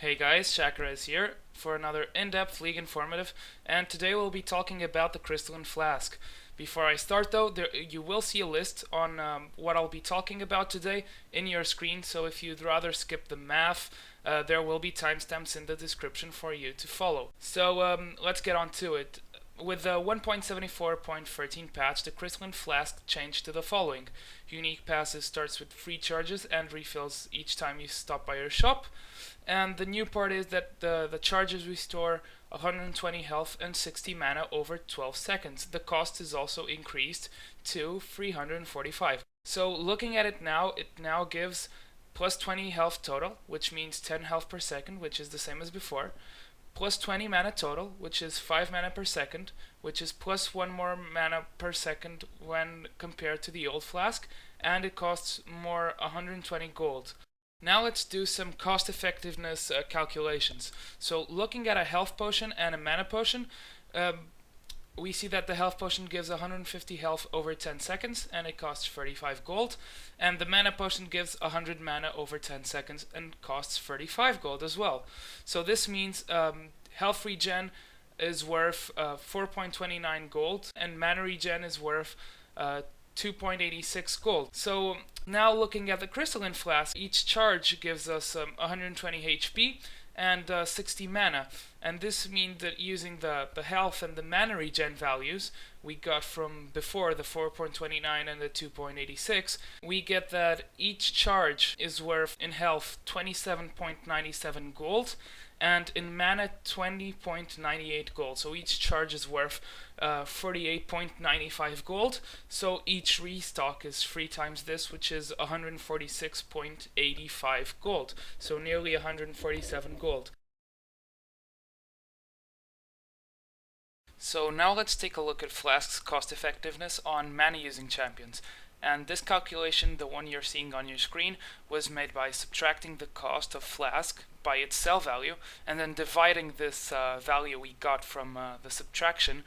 Hey guys, Shakarez here for another in-depth League Informative, and today we'll be talking about the Crystalline Flask. Before I start though, you will see a list on what I'll be talking about today in your screen, so if you'd rather skip the math, there will be timestamps in the description for you to follow. So let's get on to it. With the 1.74.13 patch, the Crystalline Flask changed to the following. Unique passes starts with free charges and refills each time you stop by your shop. And the new part is that the charges restore 120 health and 60 mana over 12 seconds. The cost is also increased to 345. So looking at it now gives plus 20 health total, which means 10 health per second, which is the same as before. Plus 20 mana total, which is 5 mana per second, which is plus 1 more mana per second when compared to the old flask, and it costs more 120 gold. Now let's do some cost effectiveness calculations. So looking at a health potion and a mana potion, we see that the health potion gives 150 health over 10 seconds and it costs 35 gold, and the mana potion gives 100 mana over 10 seconds and costs 35 gold as well. So this means health regen is worth 4.29 gold and mana regen is worth 2.86 gold. So now looking at the Crystalline Flask, each charge gives us 120 HP and 60 mana, and this means that using the health and the mana regen values we got from before, the 4.29 and the 2.86, we get that each charge is worth in health 27.97 gold and in mana 20.98 gold. So each charge is worth 48.95 gold. So each restock is 3 times this, which is 146.85 gold. So nearly 147 gold. So now let's take a look at Flask's cost effectiveness on mana using champions. And this calculation, the one you're seeing on your screen, was made by subtracting the cost of Flask by its sell value and then dividing this value we got from the subtraction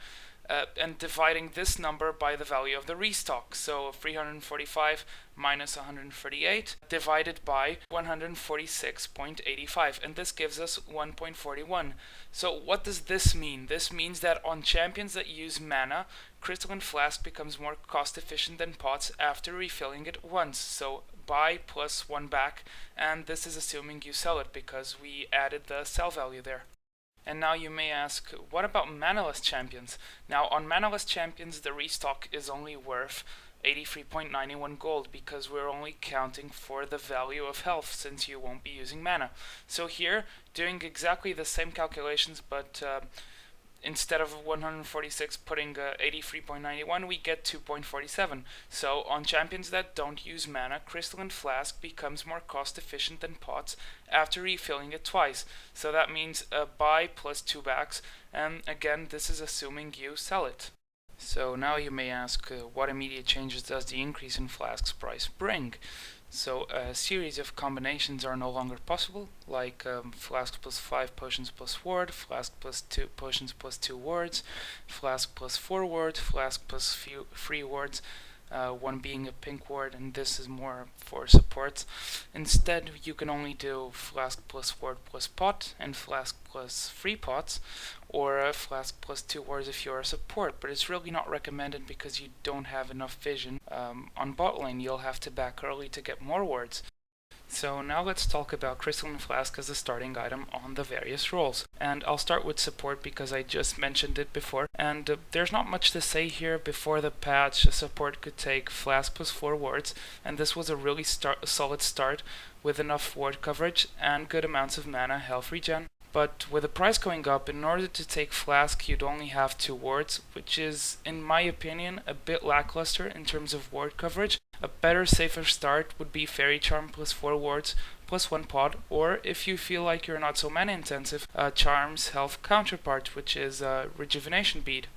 and dividing this number by the value of the restock. So 345 minus 138 divided by 146.85, and this gives us 1.41. So what does this mean? This means that on champions that use mana, Crystalline Flask becomes more cost efficient than pots after refilling it once. So buy plus 1 back, and this is assuming you sell it because we added the sell value there. And now you may ask, what about Manaless champions? Now on Manaless champions the restock is only worth 83.91 gold because we're only counting for the value of health since you won't be using mana. So here, doing exactly the same calculations, but instead of 146 putting 83.91, we get 2.47. So on champions that don't use mana, Crystalline Flask becomes more cost efficient than pots after refilling it twice. So that means buy plus 2 backs, and again this is assuming you sell it. So now you may ask, what immediate changes does the increase in Flask's price bring? So a series of combinations are no longer possible, like Flask plus 5 potions plus ward, Flask plus 2 potions plus 2 wards, Flask plus 4 wards, Flask plus 3 wards, one being a pink ward, and this is more for support. Instead, you can only do Flask plus ward plus pot, and Flask plus 3 pots, or Flask plus 2 wards if you're a support, but it's really not recommended because you don't have enough vision. On bot lane, you'll have to back early to get more wards. So now let's talk about Crystalline Flask as a starting item on the various roles. And I'll start with support because I just mentioned it before. And there's not much to say here. Before the patch, a support could take Flask plus 4 wards, and this was a really solid start with enough ward coverage and good amounts of mana health regen. But with the price going up, in order to take Flask you'd only have 2 wards, which is, in my opinion, a bit lackluster in terms of ward coverage. A better, safer start would be Fairy Charm plus 4 wards plus 1 pot, or if you feel like you're not so mana intensive, Charm's health counterpart, which is Rejuvenation Bead.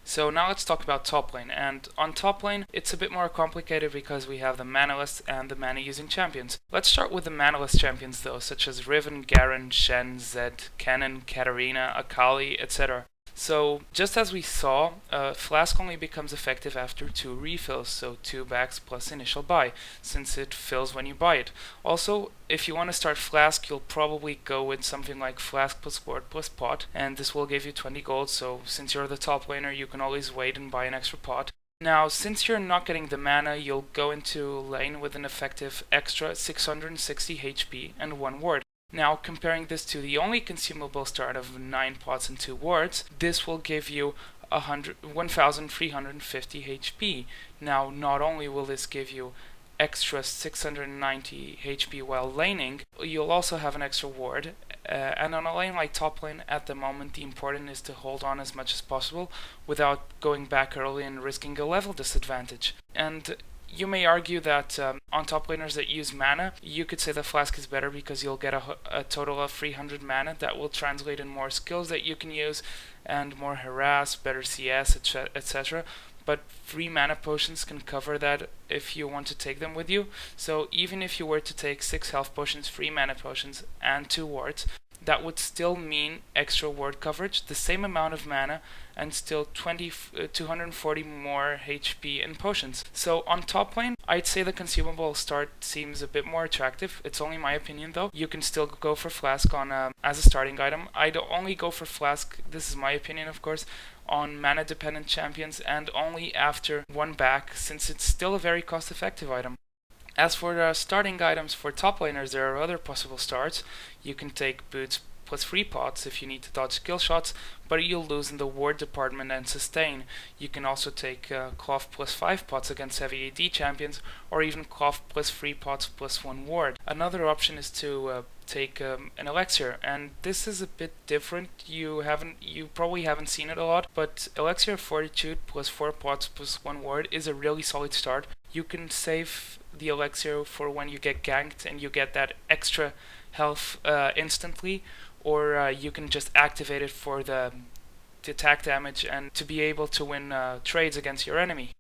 So now let's talk about top lane, and on top lane it's a bit more complicated because we have the Manaless and the mana using champions. Let's start with the Manaless champions though, such as Riven, Garen, Shen, Zed, Kennen, Katarina, Akali, etc. So just as we saw, Flask only becomes effective after 2 refills, so 2 bags plus initial buy, since it fills when you buy it. Also, if you want to start Flask, you'll probably go with something like Flask plus Ward plus Pot, and this will give you 20 gold, so since you're the top laner, you can always wait and buy an extra pot. Now, since you're not getting the mana, you'll go into lane with an effective extra 660 HP and 1 ward. Now, comparing this to the only consumable start of 9 pots and 2 wards, this will give you 1,350 HP. Now, not only will this give you extra 690 HP while laning, you'll also have an extra ward. And on a lane like top lane, at the moment, the important is to hold on as much as possible without going back early and risking a level disadvantage. And you may argue that on top laners that use mana, you could say the Flask is better because you'll get a total of 300 mana that will translate in more skills that you can use and more harass, better CS, etc. But 3 mana potions can cover that if you want to take them with you. So even if you were to take 6 health potions, 3 mana potions, and 2 wards, that would still mean extra ward coverage, the same amount of mana, and still 240 more HP and potions. So on top lane, I'd say the consumable start seems a bit more attractive. It's only my opinion though. You can still go for Flask on as a starting item. I'd only go for Flask, this is my opinion of course, on mana dependent champions and only after 1 back, since it's still a very cost effective item. As for the starting items for top laners, there are other possible starts. You can take boots plus 3 pots if you need to dodge skill shots, but you'll lose in the ward department and sustain. You can also take cloth plus 5 pots against heavy AD champions, or even cloth plus 3 pots plus 1 ward. Another option is to take an elixir, and this is a bit different. You probably haven't seen it a lot, but elixir fortitude plus 4 pots plus 1 ward is a really solid start. You can save the elixir for when you get ganked and you get that extra health instantly, or you can just activate it for the attack damage and to be able to win trades against your enemy.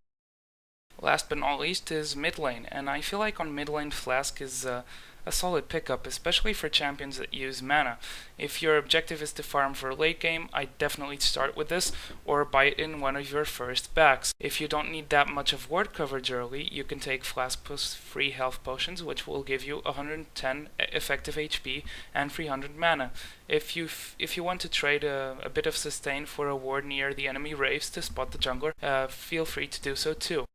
Last but not least is mid lane, and I feel like on mid lane Flask is a solid pickup, especially for champions that use mana. If your objective is to farm for late game, I'd definitely start with this, or buy it in one of your first backs. If you don't need that much of ward coverage early, you can take Flask plus 3 health potions, which will give you 110 effective HP and 300 mana. If you want to trade a bit of sustain for a ward near the enemy raves to spot the jungler, feel free to do so too.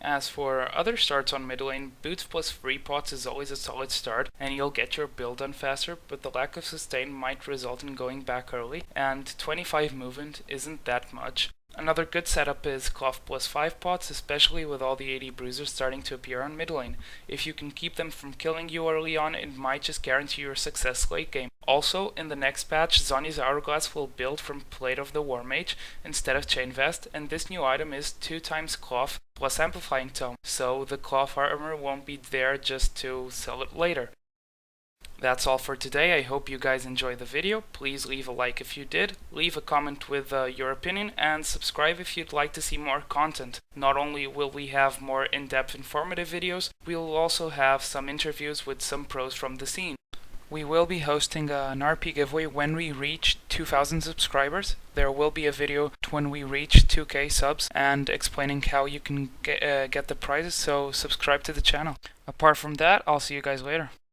As for other starts on mid lane, boots plus 3 pots is always a solid start, and you'll get your build done faster, but the lack of sustain might result in going back early, and 25 movement isn't that much. Another good setup is cloth plus 5 pots, especially with all the AD bruisers starting to appear on mid lane. If you can keep them from killing you early on, it might just guarantee your success late game. Also, in the next patch, Zhonya's Hourglass will build from Plate of the War Mage instead of Chain Vest, and this new item is 2 times cloth plus Amplifying Tome, so the cloth armor won't be there just to sell it later. That's all for today. I hope you guys enjoyed the video. Please leave a like if you did, leave a comment with your opinion, and subscribe if you'd like to see more content. Not only will we have more in-depth informative videos, we'll also have some interviews with some pros from the scene. We will be hosting an RP giveaway when we reach 2,000 subscribers. There will be a video when we reach 2k subs and explaining how you can get the prizes, so subscribe to the channel. Apart from that, I'll see you guys later.